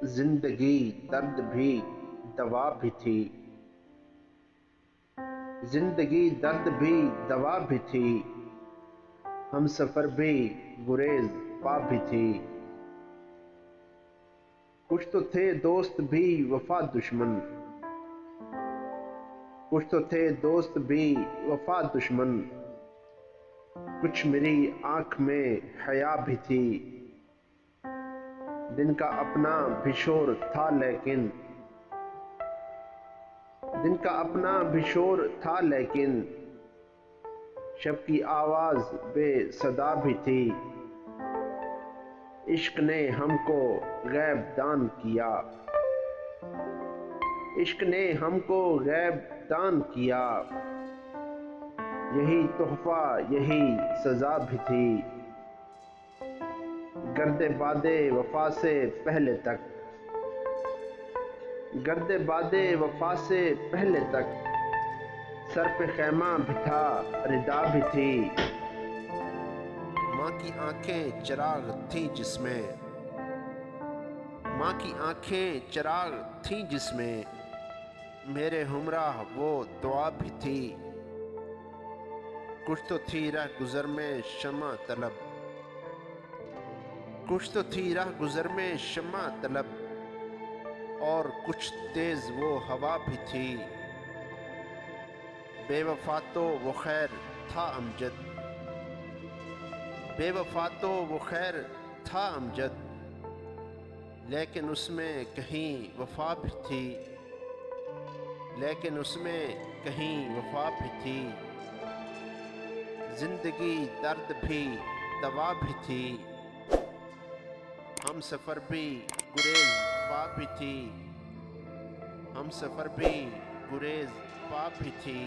जिंदगी दर्द भी दवा भी थी। जिंदगी दर्द भी दवा भी थी। हम सफर भी गुरेज पा भी थी। कुछ तो थे दोस्त भी वफा दुश्मन। कुछ तो थे दोस्त भी वफा दुश्मन। कुछ मेरी आंख में हया भी थी। दिन का अपना भी शोर था लेकिन दिन का अपना भी शोर था लेकिन शब की आवाज बेसदा भी थी। इश्क ने हमको गैब दान किया। इश्क ने हमको गैब दान किया। यही तोहफा यही सजा भी थी। गर्दे बादे वफा से पहले तक गर्दे बादे वफा से पहले तक सर पे खैमा भी था, रिदा भी थी। माँ की आंखें चिराग थी जिसमें माँ की आंखें चिराग थी जिसमें मेरे हमराह वो दुआ भी थी। कुछ तो थी राह गुजर में शमा तलब कुछ तो थी राह गुजर में शमा तलब और कुछ तेज वो हवा भी थी। बेवफा तो वो खैर था अमजद बेवफा तो वो खैर था अमजद लेकिन उसमें कहीं वफा भी थी। लेकिन उसमें कहीं वफा भी थी। जिंदगी दर्द भी दवा भी थी। हम सफ़र भी गुरेज पा भी थी। हम सफ़र भी गुरेज पा भी थी।